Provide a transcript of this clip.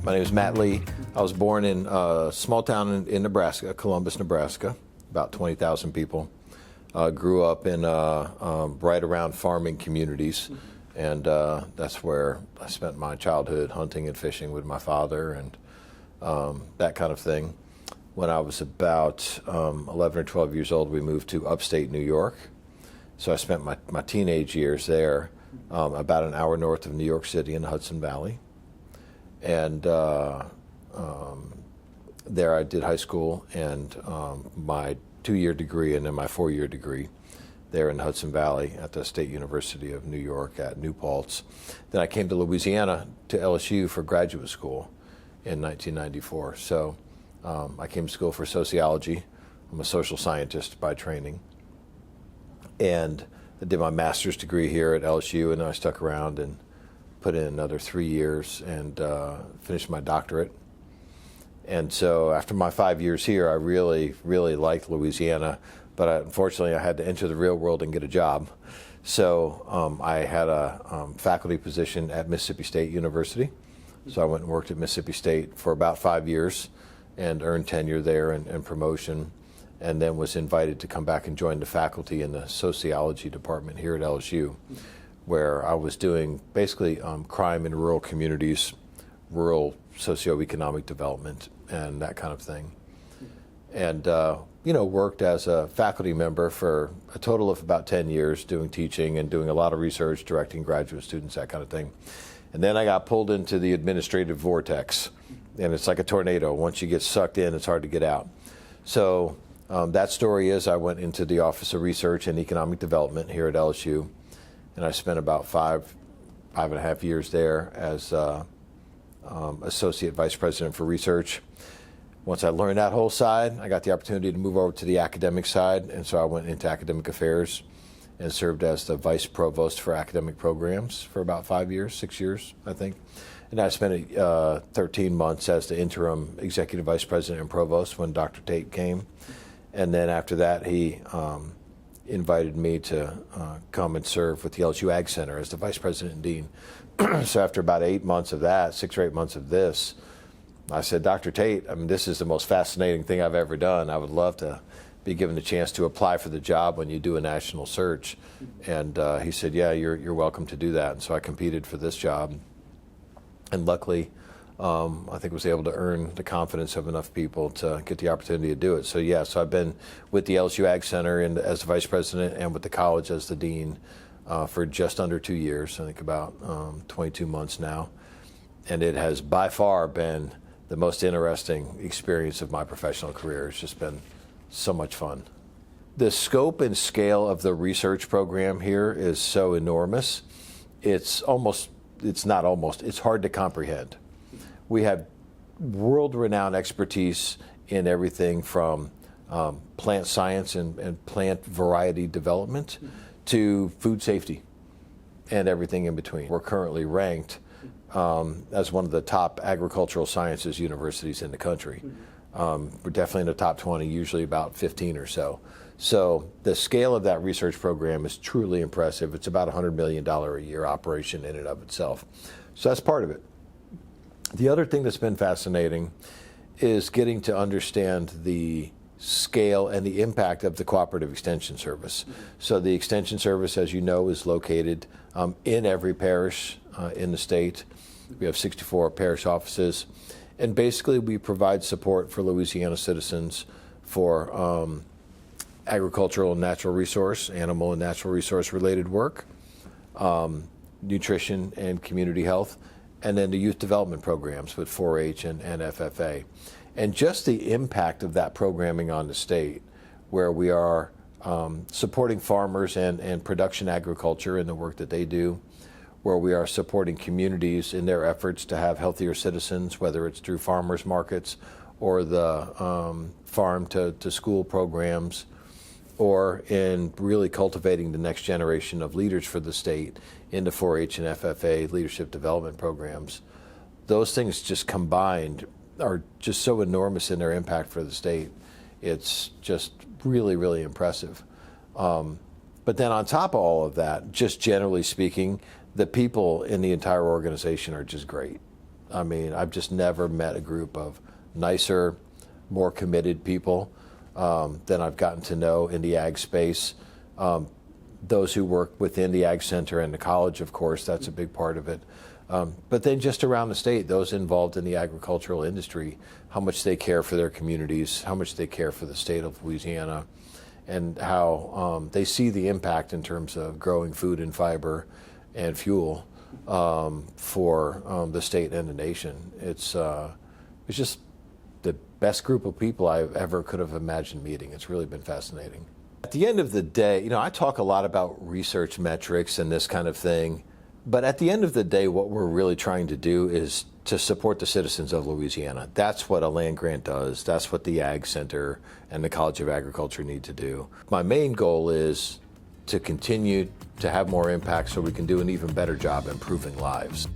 My name is Matt Lee. I was born in a small town in Nebraska, Columbus, Nebraska, about 20,000 people. Grew up in right around farming communities, and that's where I spent my childhood hunting and fishing with my father and that kind of thing. When I was about 11 or 12 years old, we moved to upstate New York. So I spent my teenage years there, about an hour north of New York City in the Hudson Valley. And there I did high school and my 2-year degree and then my 4-year degree there in the Hudson Valley at the State University of New York at New Paltz. Then I came to Louisiana to LSU for graduate school in 1994. So I came to school for sociology. I'm a social scientist by training. And I did my master's degree here at LSU, and then I stuck around and put in another 3 years and finished my doctorate. And so after my 5 years here, I really, really liked Louisiana, but unfortunately I had to enter the real world and get a job. So I had a faculty position at Mississippi State University. So I went and worked at Mississippi State for about 5 years and earned tenure there and promotion, and then was invited to come back and join the faculty in the sociology department here at LSU, where I was doing basically crime in rural communities, rural socioeconomic development, and that kind of thing. And worked as a faculty member for a total of about 10 years, doing teaching and doing a lot of research, directing graduate students, that kind of thing. And then I got pulled into the administrative vortex, and it's like a tornado. Once you get sucked in, it's hard to get out. So that story is I went into the Office of Research and Economic Development here at LSU, and I spent about five and a half years there as Associate Vice President for Research. Once I learned that whole side, I got the opportunity to move over to the academic side, and so I went into academic affairs and served as the Vice Provost for academic programs for about 5 years, 6 years, I think. And I spent 13 months as the interim Executive Vice President and Provost when Dr. Tate came. And then after that, he invited me to come and serve with the LSU AgCenter as the Vice President and Dean. So after about 8 months of that, 6 or 8 months of this, I said, Dr. Tate, I mean, this is the most fascinating thing I've ever done. I would love to be given the chance to apply for the job when you do a national search. And he said, yeah, you're welcome to do that. And so I competed for this job. And luckily, I think was able to earn the confidence of enough people to get the opportunity to do it. So yeah, so I've been with the LSU AgCenter as the Vice President and with the college as the Dean for just under 2 years, I think about 22 months now. And it has by far been the most interesting experience of my professional career. It's just been so much fun. The scope and scale of the research program here is so enormous. It's hard to comprehend. We have world-renowned expertise in everything from plant science and plant variety development to food safety and everything in between. We're currently ranked as one of the top agricultural sciences universities in the country. We're definitely in the top 20, usually about 15 or so. So the scale of that research program is truly impressive. It's about a $100 million a year operation in and of itself. So that's part of it. The other thing that's been fascinating is getting to understand the scale and the impact of the Cooperative Extension Service. So the Extension Service, as you know, is located in every parish in the state. We have 64 parish offices. And basically we provide support for Louisiana citizens for agricultural and natural resource, animal and natural resource related work, nutrition and community health, and then the youth development programs with 4-H and FFA. And just the impact of that programming on the state, where we are supporting farmers and production agriculture in the work that they do, where we are supporting communities in their efforts to have healthier citizens, whether it's through farmers markets or the farm to school programs, or in really cultivating the next generation of leaders for the state into 4-H and FFA leadership development programs. Those things just combined are just so enormous in their impact for the state. It's just really, really impressive. But then on top of all of that, just generally speaking, the people in the entire organization are just great. I mean, I've just never met a group of nicer, more committed people than I've gotten to know in the ag space. Those who work within the AgCenter and the college, of course, that's a big part of it. But then just around the state, those involved in the agricultural industry, how much they care for their communities, how much they care for the state of Louisiana, and how they see the impact in terms of growing food and fiber and fuel for the state and the nation. It's just the best group of people I ever could have imagined meeting. It's really been fascinating. At the end of the day, you know, I talk a lot about research metrics and this kind of thing, but at the end of the day, what we're really trying to do is to support the citizens of Louisiana. That's what a land grant does. That's what the AgCenter and the College of Agriculture need to do. My main goal is to continue to have more impact so we can do an even better job improving lives.